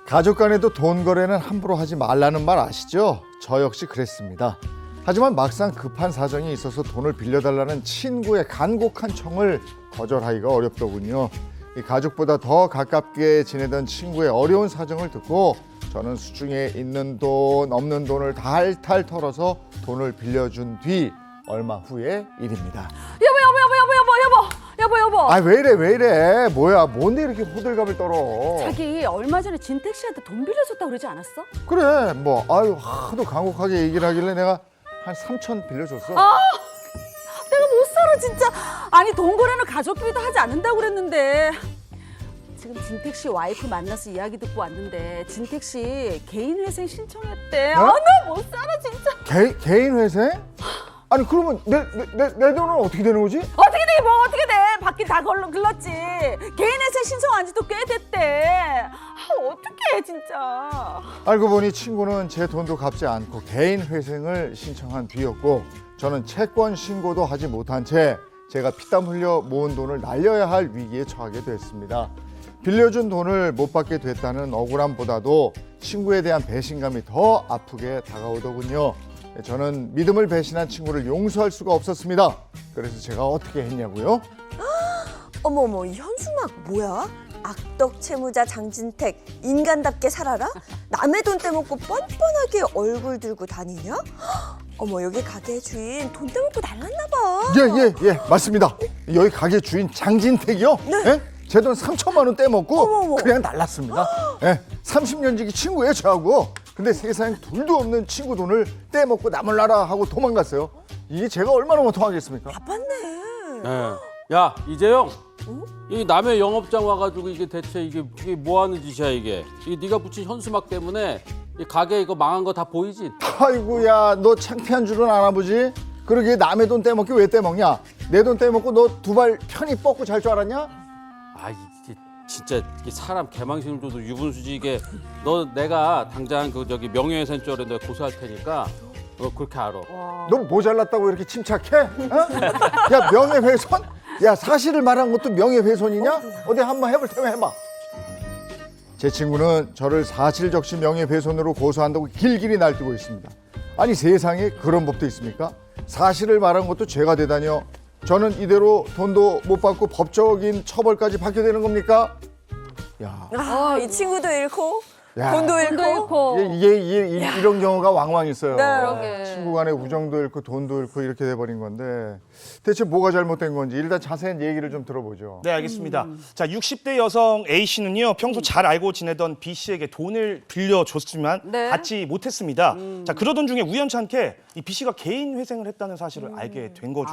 가족 간에도 돈 거래는 함부로 하지 말라는 말 아시죠? 저 역시 그랬습니다. 하지만 막상 급한 사정이 있어서 돈을 빌려달라는 친구의 간곡한 청을 거절하기가 어렵더군요. 이 가족보다 더 가깝게 지내던 친구의 어려운 사정을 듣고 저는 수중에 있는 돈, 없는 돈을 탈탈 털어서 돈을 빌려준 뒤 얼마 후의 일입니다. 여보. 아, 왜 이래? 뭐야, 뭔데 이렇게 호들갑을 떨어? 자기 얼마 전에 진택 씨한테 돈 빌려줬다고 그러지 않았어? 그래, 뭐 아유 하도 간곡하게 얘기를 하길래 내가 한 3천 빌려줬어. 내가 못 살아 진짜. 아니 돈 거래는 가족끼리도 하지 않는다고 그랬는데. 지금 진택 씨 와이프 만나서 이야기 듣고 왔는데 진택 씨 개인 회생 신청했대. 어? 나 못 살아 진짜. 개인 회생? 아니 그러면 내 돈은 어떻게 되는 거지? 어떻게 돼? 뭐 어떻게 돼? 받긴 다 글렀지. 개인 회생 신청한 지도 꽤 됐대. 어떡해 진짜. 알고 보니 친구는 제 돈도 갚지 않고 개인 회생을 신청한 뒤였고 저는 채권 신고도 하지 못한 채 제가 피땀 흘려 모은 돈을 날려야 할 위기에 처하게 됐습니다. 빌려준 돈을 못 받게 됐다는 억울함보다도 친구에 대한 배신감이 더 아프게 다가오더군요. 저는 믿음을 배신한 친구를 용서할 수가 없었습니다. 그래서 제가 어떻게 했냐고요? 어머머, 이 현수막 뭐야? 악덕 채무자 장진택, 인간답게 살아라? 남의 돈 떼먹고 뻔뻔하게 얼굴 들고 다니냐? 어머, 여기 가게 주인 돈 떼먹고 날랐나 봐. 예, 맞습니다. 여기 가게 주인 장진택이요? 네. 제 돈 3천만 원 떼먹고 어머머. 그냥 날랐습니다. 예, 30년 지기 친구예요, 저하고. 근데 세상에 둘도 없는 친구 돈을 떼먹고 남을 나라 하고 도망갔어요. 이게 제가 얼마나 원통하겠습니까? 바빴네. 네. 야 이재영, 이 남의 영업장 와가지고 이게 대체 이게 뭐 하는 짓이야 이게? 이게 네가 붙인 현수막 때문에 이 가게 이거 망한 거 다 보이지? 아이고야, 너 창피한 줄은 아나 보지? 그러게 남의 돈 떼먹기 왜 떼먹냐? 내 돈 떼먹고 너 두 발 편히 뻗고 잘 줄 알았냐? 아 이게 진짜 이게 사람 개망신을 줘도 유분수지 이게. 너 내가 당장 그 저기 명예훼손죄로 내가 고소할 테니까 너 그렇게 알아. 너 모자랐다고 이렇게 침착해? 어? 야, 명예훼손? 야, 사실을 말한 것도 명예훼손이냐? 어디 한번 해볼 테면 해봐. 제 친구는 저를 사실적시 명예훼손으로 고소한다고 길길이 날뛰고 있습니다. 아니 세상에 그런 법도 있습니까? 사실을 말한 것도 죄가 되다니요. 저는 이대로 돈도 못 받고 법적인 처벌까지 받게 되는 겁니까? 야, 이 친구도 잃고, 야. 돈도 잃고. 이런 경우가 왕왕 있어요. 네. 그러게. 친구 간에 우정도 잃고 돈도 잃고 이렇게 돼버린 건데 대체 뭐가 잘못된 건지 일단 자세한 얘기를 좀 들어보죠. 네, 알겠습니다. 자, 60대 여성 A씨는요, 평소 잘 알고 지내던 B씨에게 돈을 빌려줬지만 네. 받지 못했습니다. 자, 그러던 중에 우연찮게 이 B씨가 개인 회생을 했다는 사실을 알게 된 거죠.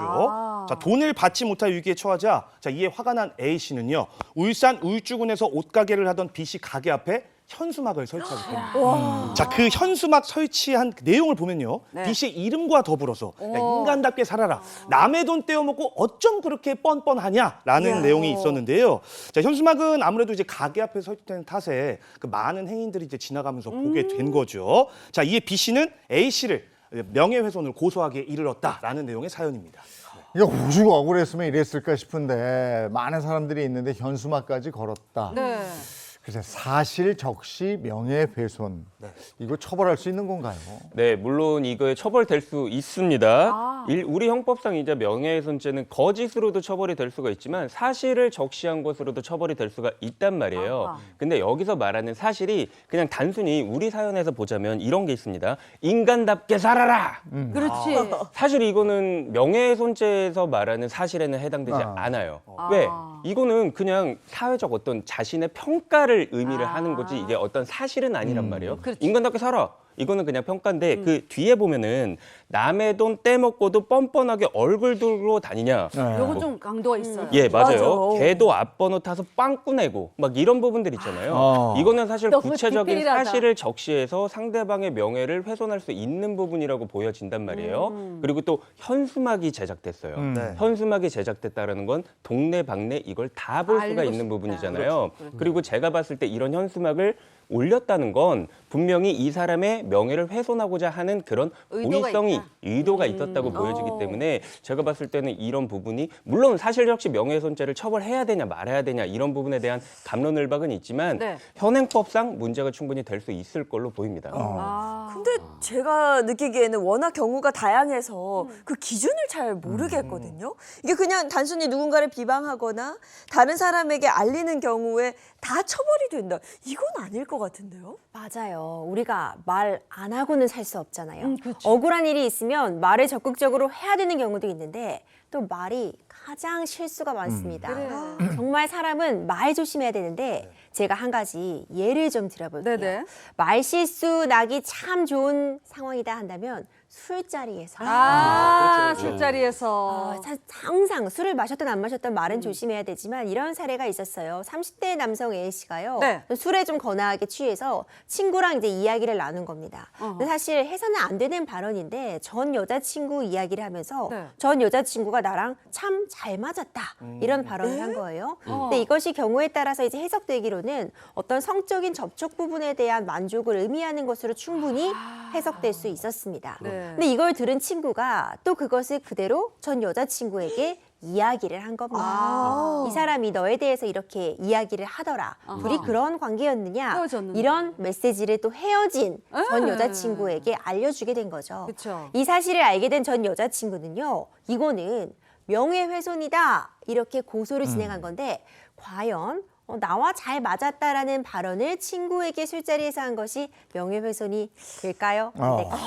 자, 돈을 받지 못할 위기에 처하자 자, 이에 화가 난 A씨는요, 울산 울주군에서 옷가게를 하던 B씨 가게 앞에 현수막을 설치하게 됩니다. 자, 그 현수막 설치한 그 내용을 보면요. 네. B씨의 이름과 더불어서 야, 인간답게 살아라. 남의 돈 떼어먹고 어쩜 그렇게 뻔뻔하냐라는 내용이 있었는데요. 자, 현수막은 아무래도 이제 가게 앞에 설치된 탓에 그 많은 행인들이 이제 지나가면서 보게 된 거죠. 자, 이에 B씨는 A씨를 명예훼손을 고소하기에 이르렀다라는 내용의 사연입니다. 이게 오죽 억울했으면 이랬을까 싶은데 많은 사람들이 있는데 현수막까지 걸었다. 네. 그래서 사실 적시 명예훼손 이거 처벌할 수 있는 건가요? 네, 물론 이거에 처벌될 수 있습니다. 우리 형법상 이제 명예훼손죄는 거짓으로도 처벌이 될 수가 있지만 사실을 적시한 것으로도 처벌이 될 수가 있단 말이에요. 아하. 근데 여기서 말하는 사실이 그냥 단순히 우리 사연에서 보자면 이런 게 있습니다. 인간답게 살아라! 그렇지. 사실 이거는 명예훼손죄에서 말하는 사실에는 해당되지 않아요. 왜? 이거는 그냥 사회적 어떤 자신의 평가를 의미를 하는 거지 이게 어떤 사실은 아니란 말이에요. 그렇지. 인간답게 살아. 이거는 그냥 평가인데 그 뒤에 보면은 남의 돈 떼먹고도 뻔뻔하게 얼굴 들고 다니냐. 요거 좀 강도가 있어요. 예, 맞아요. 맞아. 걔도 앞번호 타서 빵꾸 내고 막 이런 부분들 있잖아요. 이거는 사실 너무 구체적인 디테일하다. 사실을 적시해서 상대방의 명예를 훼손할 수 있는 부분이라고 보여진단 말이에요. 그리고 또 현수막이 제작됐어요. 네. 현수막이 제작됐다라는 건 동네 방네 이걸 다 볼 수가 알고 있는 싶다. 부분이잖아요. 그리고 제가 봤을 때 이런 현수막을 올렸다는 건 분명히 이 사람의 명예를 훼손하고자 하는 그런 의도가 있었다고 보여지기 때문에 제가 봤을 때는 이런 부분이 물론 사실 역시 명예훼손죄를 처벌해야 되냐 말아야 되냐 이런 부분에 대한 갑론을박은 있지만 네. 현행법상 문제가 충분히 될 수 있을 걸로 보입니다. 근데 제가 느끼기에는 워낙 경우가 다양해서 그 기준을 잘 모르겠거든요. 이게 그냥 단순히 누군가를 비방하거나 다른 사람에게 알리는 경우에 다 처벌이 된다. 이건 아닐 것 같은데요. 맞아요. 우리가 말 안 하고는 살 수 없잖아요. 그렇죠. 억울한 일이 있으면 말을 적극적으로 해야 되는 경우도 있는데 또 말이 가장 실수가 많습니다. 정말 사람은 말 조심해야 되는데 제가 한 가지 예를 좀 드려볼게요. 네네. 말 실수 나기 참 좋은 상황이다 한다면 술자리에서 아, 그렇죠. 술자리에서. 항상 술을 마셨든 안 마셨든 말은 조심해야 되지만 이런 사례가 있었어요. 30대 남성 A 씨가요. 네. 술에 좀 거나하게 취해서 친구랑 이제 이야기를 나눈 겁니다. 근데 사실 해서는 안 되는 발언인데 전 여자친구 이야기를 하면서 네. 전 여자친구가 나랑 참 잘 맞았다 이런 발언을 한 거예요. 근데 이것이 경우에 따라서 이제 해석되기로는 어떤 성적인 접촉 부분에 대한 만족을 의미하는 것으로 충분히 해석될 수 있었습니다. 네. 근데 이걸 들은 친구가 또 그것을 그대로 전 여자친구에게 이야기를 한 겁니다. 이 사람이 너에 대해서 이렇게 이야기를 하더라. 둘이 그런 관계였느냐. 헤어졌는데. 이런 메시지를 또 헤어진 전 네. 여자친구에게 알려주게 된 거죠. 그쵸. 이 사실을 알게 된 전 여자친구는요. 이거는 명예훼손이다. 이렇게 고소를 진행한 건데 과연 나와 잘 맞았다라는 발언을 친구에게 술자리에서 한 것이 명예훼손이 될까요? 안 될까요?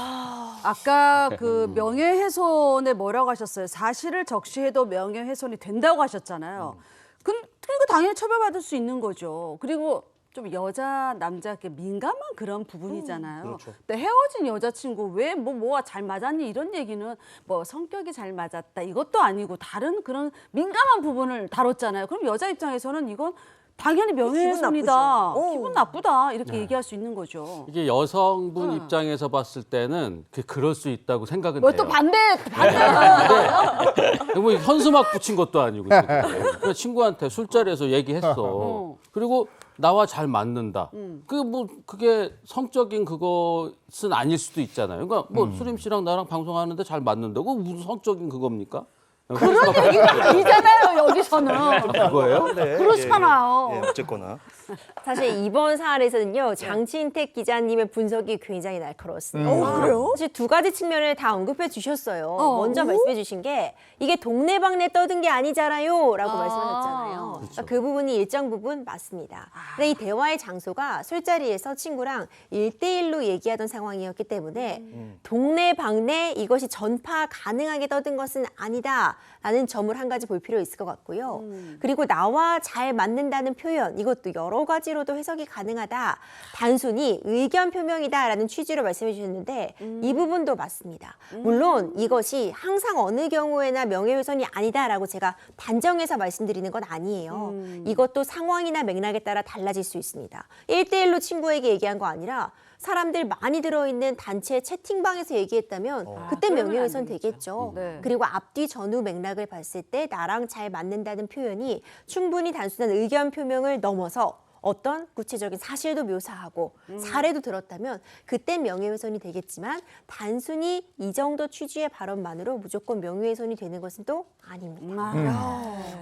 아까 그 명예훼손에 뭐라고 하셨어요? 사실을 적시해도 명예훼손이 된다고 하셨잖아요. 그리고 당연히 처벌받을 수 있는 거죠. 그리고 좀 여자, 남자 이렇게 민감한 그런 부분이잖아요. 그렇죠. 근데 헤어진 여자친구 왜 뭐가 잘 맞았니 이런 얘기는 뭐 성격이 잘 맞았다 이것도 아니고 다른 그런 민감한 부분을 다뤘잖아요. 그럼 여자 입장에서는 이건 당연히 명예훼손이다. 나쁘죠. 기분 나쁘다. 이렇게 얘기할 수 있는 거죠. 이게 여성분 입장에서 봤을 때는 그럴 수 있다고 생각은 뭐 돼요. 또 반대. 뭐 현수막 붙인 것도 아니고 지금. 그냥 친구한테 술자리에서 얘기했어. 그리고 나와 잘 맞는다. 그게 성적인 그것은 아닐 수도 있잖아요. 그러니까 뭐 수림 씨랑 나랑 방송하는데 잘 맞는다. 그거 무슨 성적인 그겁니까? 그런 얘기가 아니잖아요. 여기서는. 그거예요? 네, 그렇잖아요. 예, 어쨌거나. 사실 이번 사안에서는요. 장진택 기자님의 분석이 굉장히 날카로웠습니다. 그래요? 사실 두 가지 측면을 다 언급해 주셨어요. 먼저 말씀해 주신 게 이게 동네방네 떠든 게 아니잖아요 라고 말씀하셨잖아요. 그러니까 그 부분이 일정 부분 맞습니다. 근데 이 대화의 장소가 술자리에서 친구랑 1대1로 얘기하던 상황이었기 때문에 동네방네 이것이 전파 가능하게 떠든 것은 아니다 라는 점을 한 가지 볼 필요 있을 것 같고요. 그리고 나와 잘 맞는다는 표현 이것도 여러 가지로도 해석이 가능하다. 단순히 의견 표명이다라는 취지로 말씀해 주셨는데 이 부분도 맞습니다. 물론 이것이 항상 어느 경우에나 명예훼손이 아니다라고 제가 단정해서 말씀드리는 건 아니에요. 이것도 상황이나 맥락에 따라 달라질 수 있습니다. 1대1로 친구에게 얘기한 거 아니라 사람들 많이 들어있는 단체 채팅방에서 얘기했다면 그때 그러면 명예훼손 안 되겠죠. 되겠죠. 네. 그리고 앞뒤 전후 맥락을 봤을 때 나랑 잘 맞는다는 표현이 충분히 단순한 의견 표명을 넘어서 어떤 구체적인 사실도 묘사하고 사례도 들었다면 그땐 명예훼손이 되겠지만 단순히 이 정도 취지의 발언만으로 무조건 명예훼손이 되는 것은 또 아닙니다.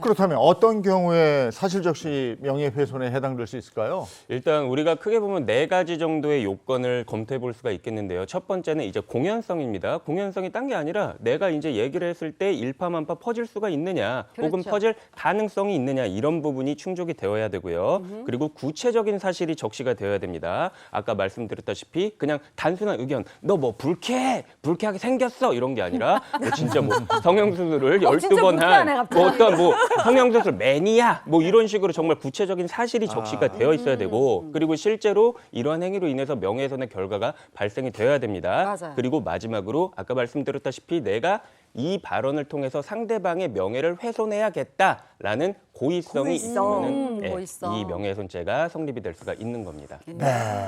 그렇다면 어떤 경우에 사실적시 명예훼손에 해당될 수 있을까요? 일단 우리가 크게 보면 4가지 정도의 요건을 검토해 볼 수가 있겠는데요. 첫 번째는 이제 공연성입니다. 공연성이 딴 게 아니라 내가 이제 얘기를 했을 때 일파만파 퍼질 수가 있느냐 혹은 그렇죠. 퍼질 가능성이 있느냐 이런 부분이 충족이 되어야 되고요. 그리고 구체적인 사실이 적시가 되어야 됩니다. 아까 말씀드렸다시피 그냥 단순한 의견 너 뭐 불쾌하게 생겼어 이런 게 아니라 뭐 진짜 뭐 성형수술을 12번 불쾌하네, 한 갑자기. 뭐 어떤 뭐 성형수술 매니아 뭐 이런 식으로 정말 구체적인 사실이 적시가 되어 있어야 되고 그리고 실제로 이러한 행위로 인해서 명예훼손의 결과가 발생이 되어야 됩니다. 맞아요. 그리고 마지막으로 아까 말씀드렸다시피 내가 이 발언을 통해서 상대방의 명예를 훼손해야겠다라는 고의성이 고의성. 있으면 고의성. 이 명예훼손죄가 성립이 될 수가 있는 겁니다. 네.